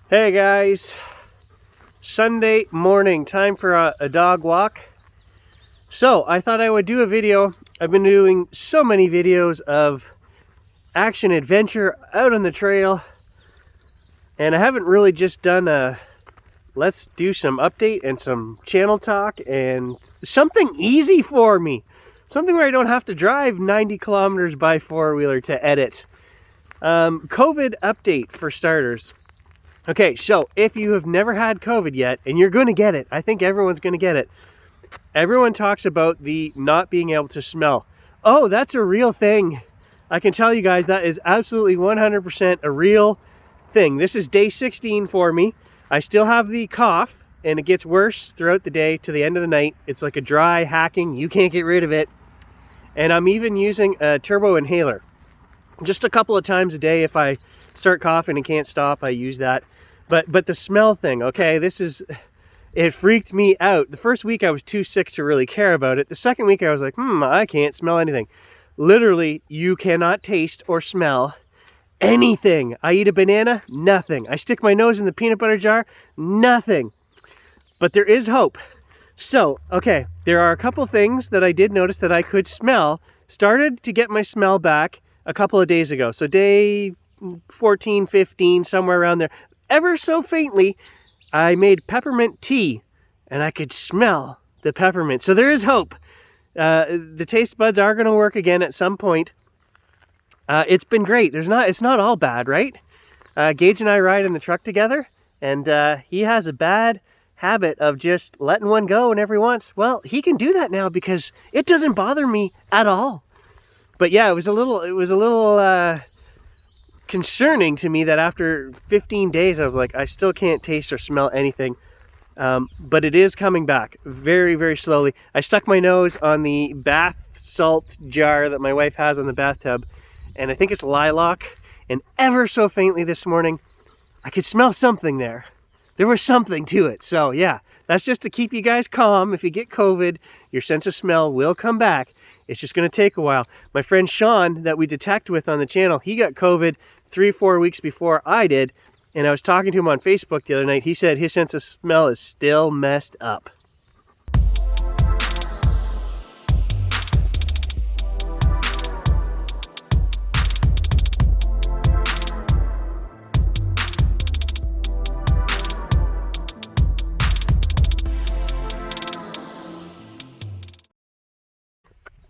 Hey guys, Sunday morning, time for a dog walk. So I thought I would do a video. I've been doing so many videos of action adventure out on the trail, and I haven't really just done a let's do some update and some channel talk and something easy for me. Something where I don't have to drive 90 kilometers by four-wheeler to edit. COVID update for starters. Okay, so if you have never had COVID yet, and you're going to get it, I think everyone's going to get it. Everyone talks about the not being able to smell. Oh, that's a real thing. I can tell you guys that is absolutely 100% a real thing. This is day 16 for me. I still have the cough, and it gets worse throughout the day to the end of the night. It's like a dry hacking. You can't get rid of it. And I'm even using a turbo inhaler. Just a couple of times a day, if I start coughing and can't stop, I use that. But the smell thing, okay, it freaked me out. The first week I was too sick to really care about it. The second week I was like, I can't smell anything. Literally, you cannot taste or smell anything. I eat a banana, nothing. I stick my nose in the peanut butter jar, nothing. But there is hope. So, okay, there are a couple things that I did notice that I could smell. Started to get my smell back a couple of days ago. So day 14, 15, somewhere around there. Ever so faintly, I made peppermint tea, and I could smell the peppermint. So there is hope. The taste buds are going to work again at some point. It's been great. It's not all bad, right? Gage and I ride in the truck together, and he has a bad habit of just letting one go whenever he wants. Well, he can do that now because it doesn't bother me at all. But yeah, it was a little concerning to me that after 15 days I was like, I still can't taste or smell anything. But it is coming back very, very slowly. I stuck my nose on the bath salt jar that my wife has on the bathtub, and I think it's lilac, and ever so faintly this morning I could smell something there. There was something to it. So yeah, that's just to keep you guys calm. If you get COVID, your sense of smell will come back. It's just going to take a while. My friend Sean that we detect with on the channel, he got COVID 3-4 weeks before I did, and I was talking to him on Facebook the other night. He said his sense of smell is still messed up.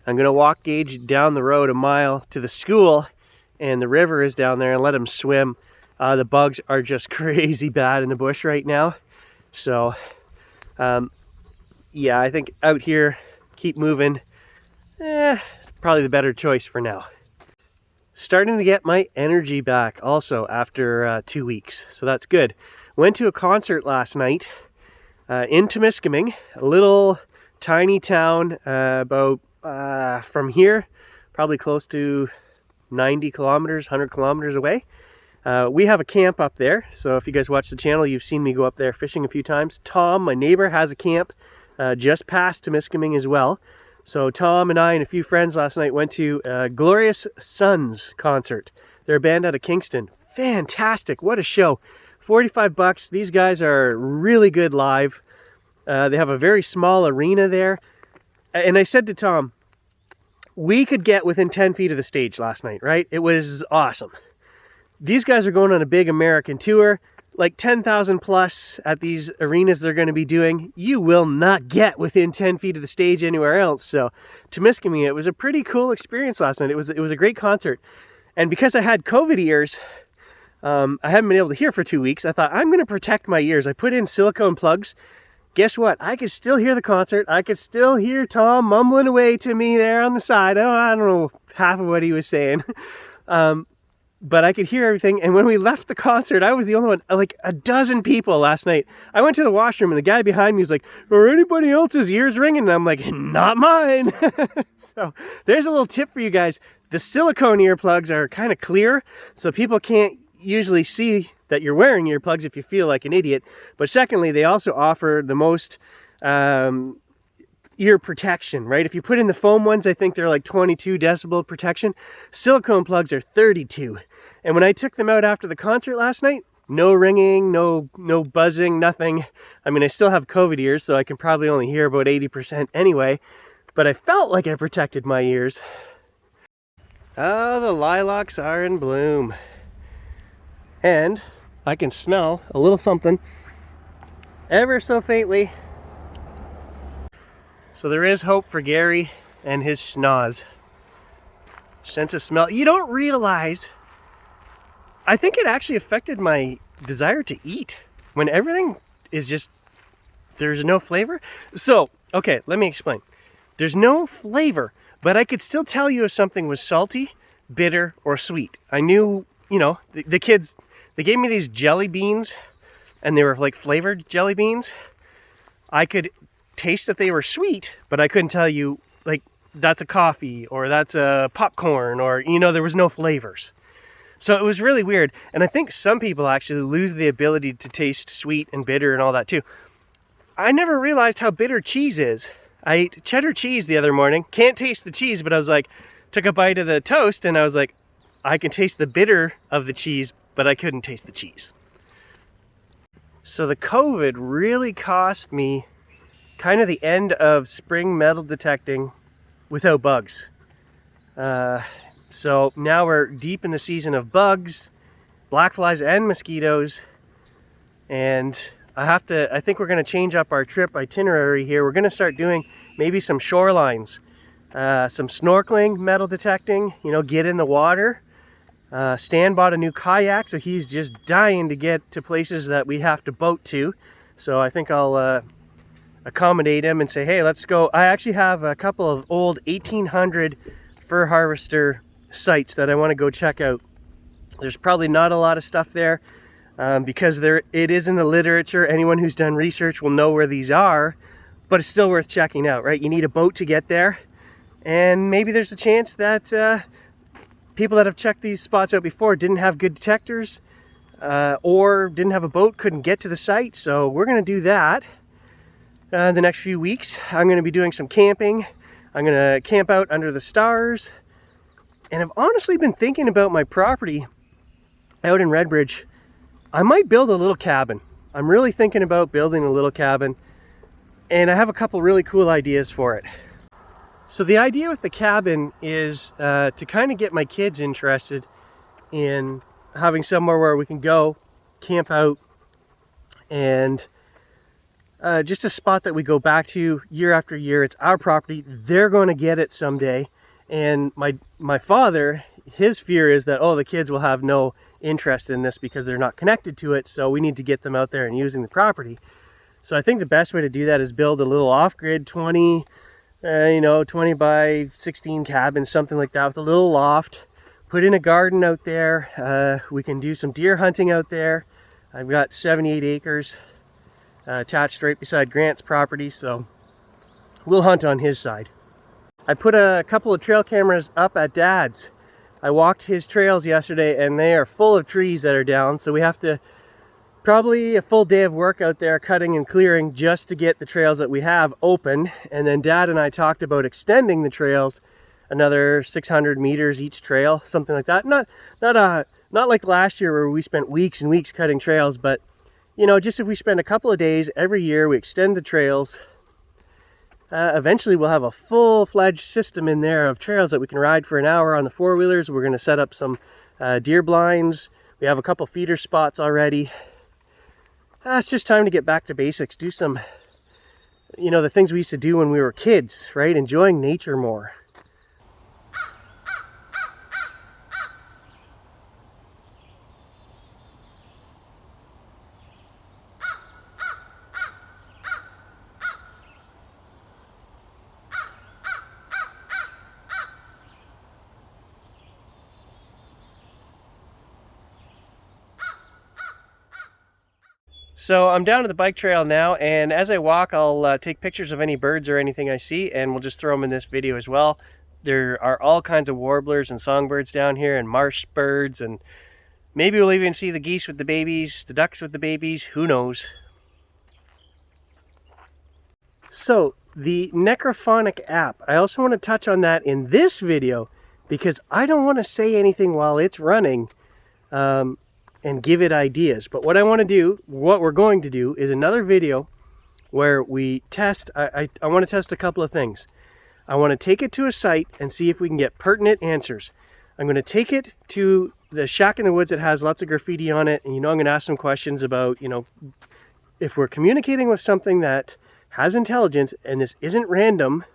I'm going to walk Gage down the road a mile to the school, and the river is down there, and let him swim. The bugs are just crazy bad in the bush right now. So, yeah, I think out here, keep moving, probably the better choice for now. Starting to get my energy back also after 2 weeks, so that's good. Went to a concert last night in Temiskaming, a little tiny town about from here, probably close to 90 kilometers, 100 kilometers away. We have a camp up there, so if you guys watch the channel, you've seen me go up there fishing a few times. Tom, my neighbor, has a camp just past Temiskaming as well. So Tom and I and a few friends last night went to Glorious Sons concert. They're a band out of Kingston. Fantastic, what a show. $45. These guys are really good live. They have a very small arena there. And I said to Tom, we could get within 10 feet of the stage last night, right? It was awesome. These guys are going on a big American tour, like 10,000 plus at these arenas they're going to be doing. You will not get within 10 feet of the stage anywhere else. So Temiskaming, it was a pretty cool experience last night. It was a great concert. And because I had COVID ears, I haven't been able to hear for 2 weeks. I thought, I'm going to protect my ears. I put in silicone plugs. Guess what? I could still hear the concert. I could still hear Tom mumbling away to me there on the side. I don't know half of what he was saying. But I could hear everything. And when we left the concert, I was the only one, like a dozen people last night. I went to the washroom and the guy behind me was like, are anybody else's ears ringing? And I'm like, not mine. So there's a little tip for you guys. The silicone earplugs are kind of clear, so people can't usually see that you're wearing earplugs if you feel like an idiot. But secondly, they also offer the most ear protection, right? If you put in the foam ones, I think they're like 22 decibel protection. Silicone plugs are 32. And when I took them out after the concert last night, No ringing, no buzzing, nothing. I mean, I still have COVID ears, so I can probably only hear about 80% anyway, but I felt like I protected my ears. Oh, the lilacs are in bloom. And I can smell a little something ever so faintly. So there is hope for Gary and his schnoz. Sense of smell. You don't realize, I think it actually affected my desire to eat. When everything is just, there's no flavor. So, okay, let me explain. There's no flavor, but I could still tell you if something was salty, bitter, or sweet. I knew, you know, the kids, they gave me these jelly beans, and they were like flavored jelly beans. I could taste that they were sweet, but I couldn't tell you, like, that's a coffee, or that's a popcorn, or, you know, there was no flavors. So it was really weird. And I think some people actually lose the ability to taste sweet and bitter and all that too. I never realized how bitter cheese is. I ate cheddar cheese the other morning. Can't taste the cheese, but I was like, took a bite of the toast and I was like, I can taste the bitter of the cheese, but I couldn't taste the cheese. So the COVID really cost me kind of the end of spring metal detecting without bugs. So now we're deep in the season of bugs, black flies, and mosquitoes. And I think we're going to change up our trip itinerary here. We're going to start doing maybe some shorelines, some snorkeling, metal detecting, you know, get in the water. Stan bought a new kayak, so he's just dying to get to places that we have to boat to. So I think I'll accommodate him and say, hey, let's go. I actually have a couple of old 1800 fur harvester sites that I want to go check out. There's probably not a lot of stuff there because it is in the literature. Anyone who's done research will know where these are, but it's still worth checking out, right? You need a boat to get there, and maybe there's a chance that people that have checked these spots out before didn't have good detectors or didn't have a boat, couldn't get to the site. So we're going to do that the next few weeks. I'm going to be doing some camping. I'm going to camp out under the stars. And I've honestly been thinking about my property out in Redbridge. I might build a little cabin. I'm really thinking about building a little cabin, and I have a couple really cool ideas for it. So the idea with the cabin is to kind of get my kids interested in having somewhere where we can go, camp out, and just a spot that we go back to year after year. It's our property. They're going to get it someday. And my father, his fear is that, oh, the kids will have no interest in this because they're not connected to it, so we need to get them out there and using the property. So I think the best way to do that is build a little off-grid 20 by 16 cabin, something like that, with a little loft. Put in a garden out there. We can do some deer hunting out there. I've got 78 acres attached right beside Grant's property, so we'll hunt on his side. I put a couple of trail cameras up at Dad's. I walked his trails yesterday and they are full of trees that are down, so we have to probably a full day of work out there cutting and clearing just to get the trails that we have open. And then Dad and I talked about extending the trails another 600 meters each trail, something like that. Not like last year where we spent weeks and weeks cutting trails, but you know, just if we spend a couple of days every year, we extend the trails. Eventually we'll have a full-fledged system in there of trails that we can ride for an hour on the four-wheelers. We're going to set up some deer blinds. We have a couple feeder spots already. It's just time to get back to basics. Do some, you know, the things we used to do when we were kids, right? Enjoying nature more. So I'm down to the bike trail now, and as I walk, I'll take pictures of any birds or anything I see, and we'll just throw them in this video as well. There are all kinds of warblers and songbirds down here, and marsh birds, and maybe we'll even see the geese with the babies, the ducks with the babies, who knows. So the Necrophonic app, I also want to touch on that in this video because I don't want to say anything while it's running. and give it ideas. But what we're going to do is another video where we test. I want to test a couple of things. I want to take it to a site and see if we can get pertinent answers. I'm going to take it to the shack in the woods that has lots of graffiti on it, and I'm going to ask some questions about, if we're communicating with something that has intelligence and this isn't random,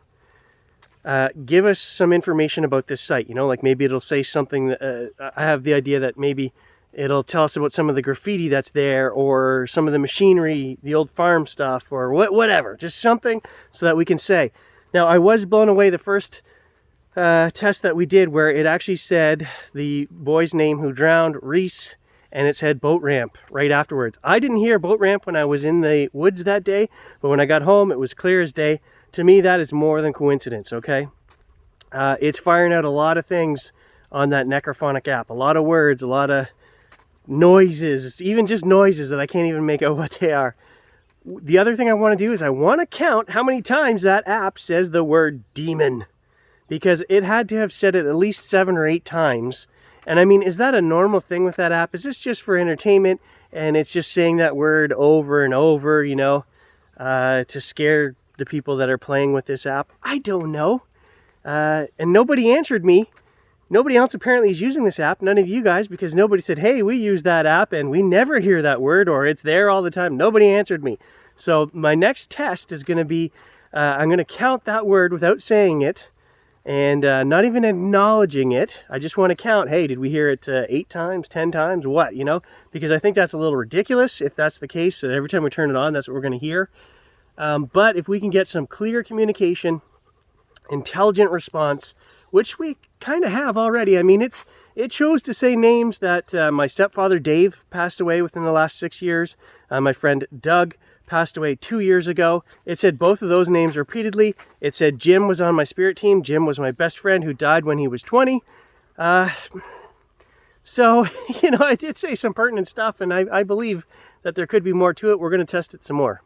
give us some information about this site. Like maybe it'll say something. I have the idea that maybe it'll tell us about some of the graffiti that's there, or some of the machinery, the old farm stuff, or whatever. Just something so that we can say. Now, I was blown away the first test that we did, where it actually said the boy's name who drowned, Reese, and it said boat ramp right afterwards. I didn't hear boat ramp when I was in the woods that day, but when I got home, it was clear as day. To me, that is more than coincidence, okay? It's firing out a lot of things on that Necrophonic app. A lot of words, a lot of noises, even just noises that I can't even make out what they are. The other thing I want to do is I want to count how many times that app says the word demon, because it had to have said it at least 7 or 8 times. And I mean, is that a normal thing with that app? Is this just for entertainment and it's just saying that word over and over, to scare the people that are playing with this app? I don't know. And nobody answered me. Nobody else apparently is using this app, none of you guys, because nobody said, hey, we use that app and we never hear that word, or it's there all the time. Nobody answered me. So my next test is going to be, I'm going to count that word without saying it, and not even acknowledging it. I just want to count, hey, did we hear it 8 times, 10 times, what, Because I think that's a little ridiculous if that's the case, that every time we turn it on, that's what we're going to hear. But if we can get some clear communication, intelligent response, which we kind of have already. I mean, it chose to say names that my stepfather Dave passed away within the last 6 years. My friend Doug passed away 2 years ago. It said both of those names repeatedly. It said Jim was on my spirit team. Jim was my best friend who died when he was 20. So, I did say some pertinent stuff, and I believe that there could be more to it. We're going to test it some more.